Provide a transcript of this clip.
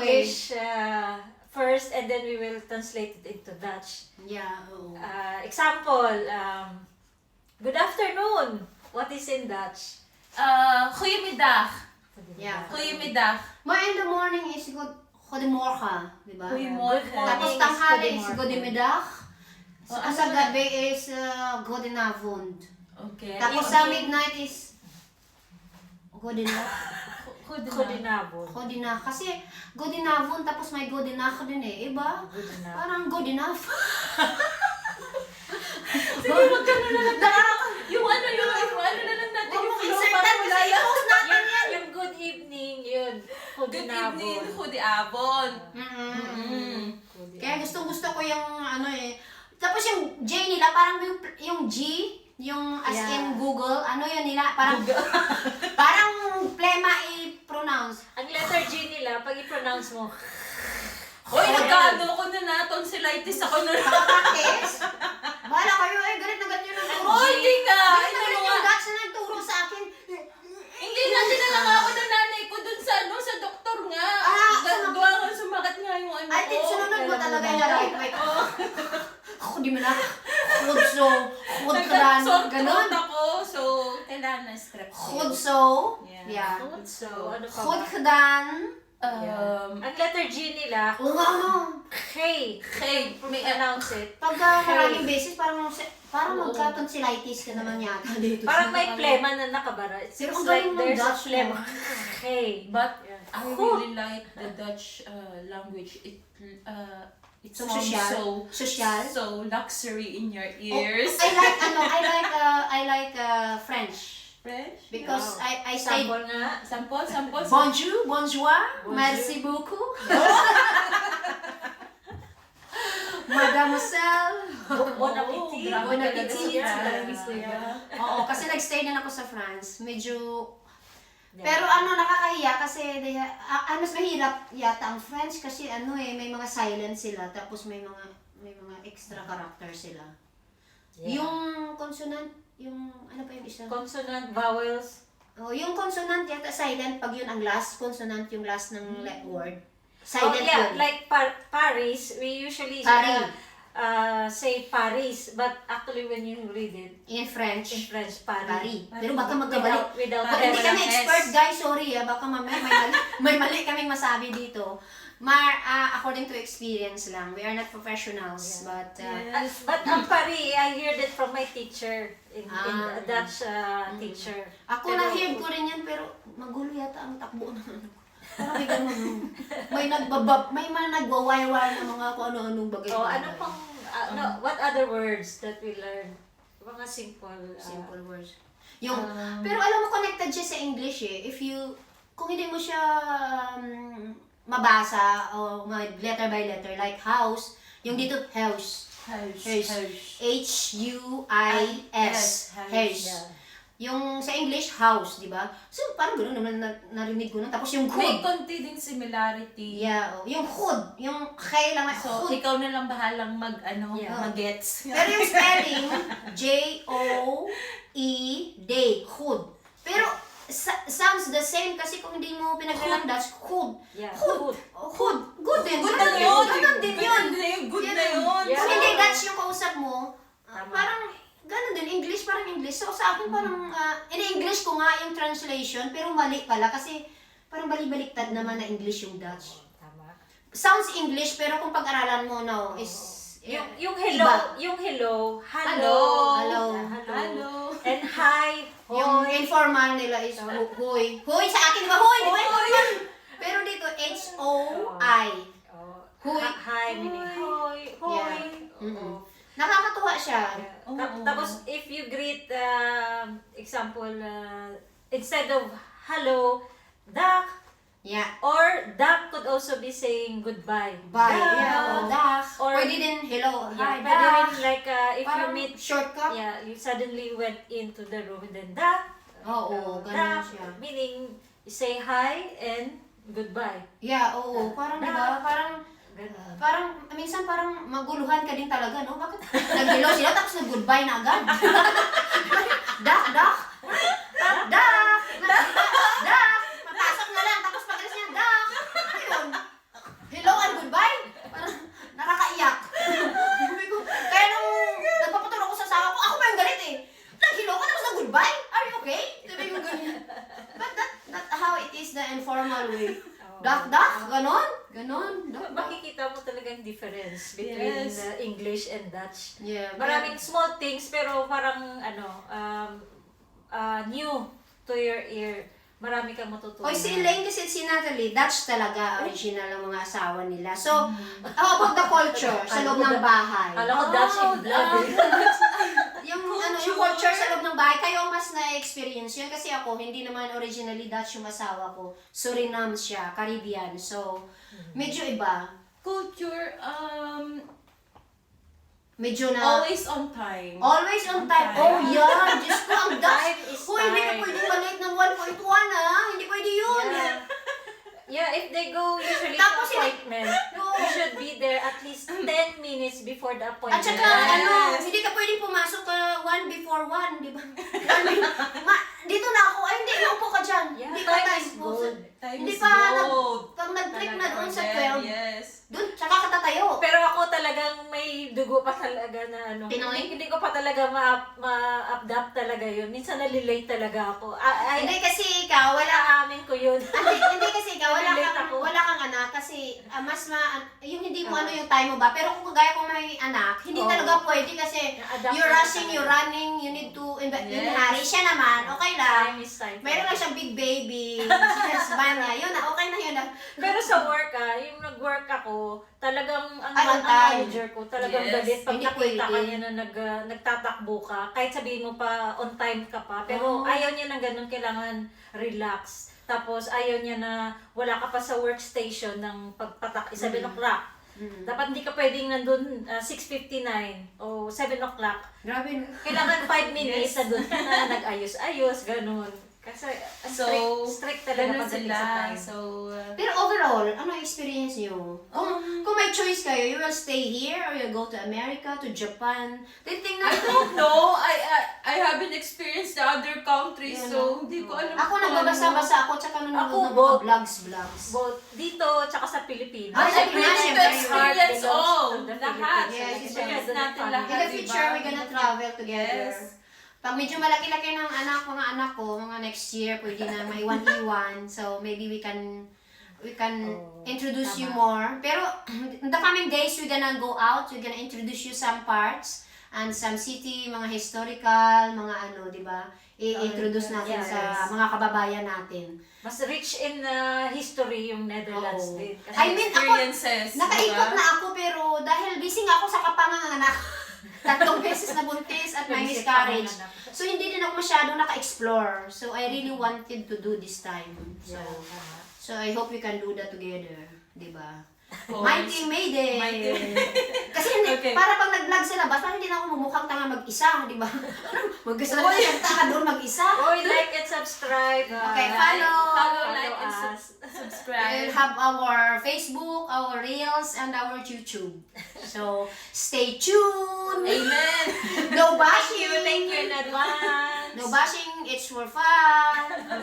English first and then we will translate it into Dutch. Yeah. Example, good afternoon. What is in Dutch? Goedemiddag. Yeah. Goedemiddag. In the morning is goedemorgen, di ba? Goedemorgen. Tapos Morning is tanghali is goedemorgen. goedemiddag. Ano Sa naman? gabi is goedenavond. Okay. Tapos sa midnight is goedenavond. Goedenavond. Goedenavond. Kasi goedenavond tapos may goedenavond din eh. Iba? Goedenavond. Parang good enough. Sige, wag ka na lang. Yung ano na lang natin yung flow para wala yan. Yung good evening, yun. Good evening, Goedenavond. goedenavond. Kaya gusto ko yung ano eh. Tapos yung J nila, parang yung G, yung as in Google, ano yun nila, parang parang plema i-pronounce. Ang letter G nila, pag i-pronounce mo, Hoy, nagkaano ko na tonsillitis ako na. Practice? Bahala kayo eh, galit na galit yun ang turo. Oh, hindi nga. Galit na galit yung Dutch na nagturo sa akin. Hindi na dinala nga ako ng nanay ko dun sa sa doktor nga. Gawa nga sumakat nga yung ano ko. Ay, sinunod mo talaga yung right way. Ako di mo na. Khudso. Khudran. Ganon. ako, so kailangan na strep. Khudso. Yeah. so ano pa ba? Khudkhdan. Ang letter G nila, Oo nga ano. hey, Hey, may pronounce it. Pag maraming beses, parang magka-tonsillitis ka naman yata dito. Parang may plema na nakabara. It seems Pero ang like galing ng there's a Dutch phlegm. Hey. But Yeah. I really like the Dutch language. It sounds social. so luxury in your ears. I like French. French? Because I say Sample nga. Sample. bonjour, bonjour, Bonjour. merci beaucoup. Mademoiselle. Bon appetit. grabe Bon talaga appetit. siya. Oo, kasi nag-stay din ako sa France. Medyo pero nakakahiya kasi mas mahirap yata ang French kasi may mga silent sila tapos may mga extra character sila. Yeah. Yung consonant, yung ano pa yung isa? Consonant, vowels. Yung consonant yata silent pag yun ang last consonant yung last ng word. Silent yeah, yun. like Paris, we usually Paris. say Paris, but actually when you read it In in French. French, Paris. Paris. Pero baka magkabalik. Without Pag hindi kami walang S. expert guys, sorry baka mamaya may mali kaming masabi dito. According to experience lang. We are not professionals, but But ang Paris, I heard it from my teacher, in a Dutch teacher. ako na-hear ko rin yan, pero magulo yata ang takbo ng ano. Parang may ganun. May mga nagwa-wire-wire ng mga kung ano-anong bagay. Oh, ano pang, what other words that we learn? Mga simple. Simple words. Pero alam mo, connected siya sa English eh. Kung hindi mo siya mabasa o letter by letter, like house, yung dito, house. H-U-I-S. House. Yeah. Yung sa English, house, di ba? So, parang gano'n naman narinig ko na. Tapos yung May hood. konti ding similarity. Yeah, yung hood. Yung kailangan, So, hood. ikaw na lang bahalang Yeah. mag-gets. Pero yung spelling, J-O-E-D, hood. Pero, sounds the same kasi kung hindi mo pinaglalang Dutch, hood. Yeah, Hood. Hood. Good din. Good na yun. Ganun din yun. Good na yun. Yeah. Kung hindi Dutch yung kausap mo, Tama. parang ganun din. English, parang English. So, sa akin parang, in-English ko nga yung translation, pero mali pala kasi parang balik-baliktad naman na English yung Dutch. Tama. Sounds English, pero kung pag-aralan mo now is Yung hello, iba. yung hello, Hello. Hello. Hello. And hi, Yung hoy. informal nila is huy. Huy sa akin ba? Huy! Pero dito, H-O-I. Oh, Hoy. Hi, meaning hoy, hoy. Yeah. Oo. Nakakatuwa siya. Tapos if you greet, example, instead of hello, Dak, Yeah. or Dak could also be saying goodbye. Bye. Dak. Yeah. Dak. Or- Pwede din hello. Yeah, Hi, pwede Dak. rin like if you Parang meet, shortcut. yeah, you suddenly went into the room and then Dak. Oo, ganun Dak, siya. meaning you say hi and goodbye. Yeah, oo. Parang, di ba? Ganun. Parang, minsan parang maguluhan ka din talaga, no? Bakit nag-hello sila tapos nag-goodbye na agad? Dak, dak. Dak. Dak. Papasok na lang tapos pag-alis niya, dak. Ayun. dak, ganon. Ganon, dak. Makikita mo talagang difference between Yes. English and Dutch. Yeah, Maraming small things pero parang new to your ear. Marami kang matutunan. Oy, si Elaine kasi si Natalie, Dutch talaga, original ang mga asawa nila. So, how about the culture sa loob ng bahay? Alam ko Dutch in blood. Yung culture sa loob ng bahay, kayo ang mas na-experience yun. Kasi ako, hindi naman originally Dutch yung asawa ko. Suriname siya, Caribbean. So, medyo iba. Culture, Medyo na... always on time. Always on time. Oh, yeah. Diyos ko, ang Dutch. Time is Hoy, hindi ka time. pwede malate ng 1.1, ah. Hindi pwede yun. Yeah, if they go usually Tapos to appointment, No. you should be there at least 10 minutes before the appointment. At saka, hindi ka pwedeng pumasok 1 before 1, di ba? Dito na ako. Ay, hindi, upo ka dyan. Yeah, Hindi pa time tayo. is gold. Time Hindi is pa gold. pag nag-trip na doon sa Yeah, 12, yes. doon, tsaka ka tatayo. Pero ako talagang may dugo pa talaga na ano. Pinoy? Hindi ko pa talaga ma-adapt talaga yun. Minsan nalilate talaga ako. Hindi kasi ikaw, Amin ko yun. hindi kasi ikaw, Nalilate ako. wala kang anak kasi yung hindi mo ano yung time mo ba, pero kung kagaya kung may anak, hindi Oo. talaga pwede kasi Na-adapt you're na rushing, talaga. you're running, you need to Yes. inhari. Siya naman, okay lang. Time is time. Mayroon lang siyang big baby, husband niya, yun na, okay na yun na. Pero sa work yung nag-work ako, talagang ang Ay, on ang time. manager ko, talagang Yes. galit pag Hindi nakita pwede. ka niya na nagtatakbo ka, kahit sabihin mo pa on time ka pa, pero Oh. ayaw niya ng ganun, kailangan relax. Tapos ayaw niya na wala ka pa sa workstation ng pagpatak, 7 o'clock. Dapat hindi ka pwedeng nandun 6:59 o 7 o'clock. Grabe na. Kailangan 5 minutes na doon ka na, nag-ayos-ayos, ganun. Kasi So, strict talaga ganun pagdating sila. sa time. So, Pero overall, ano ang experience niyo? Kung may choice kayo, you will stay here or you go to America, to Japan? Titingnan I don't know. I haven't experienced the other countries, Yeah, so hindi ko alam. Ako kung nagbabasa-basa ako, tsaka Ako, nanonood ng mga both. vlogs. Both dito, tsaka sa Pilipinas. Ay, sa We need Pilipinas, to syempre, experience belongs all. to the Lahat. Philippines. Yes, Experience yes. natin In lahat. the future, diba? we're gonna travel together. Yes. Pag medyo malaki-laki ng mga anak ko, mga next year, pwede na may iwan-iwan. So, maybe we can introduce you more. Pero, in the coming days, we're gonna go out. We're gonna introduce you some parts and some city, mga historical, mga ano, di ba? I-introduce natin Yes. sa mga kababayan natin. Mas rich in history yung Netherlands Oo. din. Kasi I mean, ako, Experiences. nakaikot diba? na ako, pero dahil busy nga ako sa kapanganganak, 3 beses na buntis at may Visit miscarriage. panganganak. So, hindi din ako masyadong naka-explore. So, I really wanted to do this time. So, Yeah. so I hope we can do that together. Diba? course. Mighty Mayday! Mighty. Kasi hindi, Okay. para pag nag-vlog sa labas, parang hindi na ako mumukhang tanga mag-isa, di ba? Mag-isa na ka doon mag-isa. Oy, like and subscribe. Okay, follow, like, and us. We'll subscribe. have our Facebook, our Reels, and our YouTube. So, stay tuned! Amen. No Thank bashing! you in advance. No bashing, it's for fun!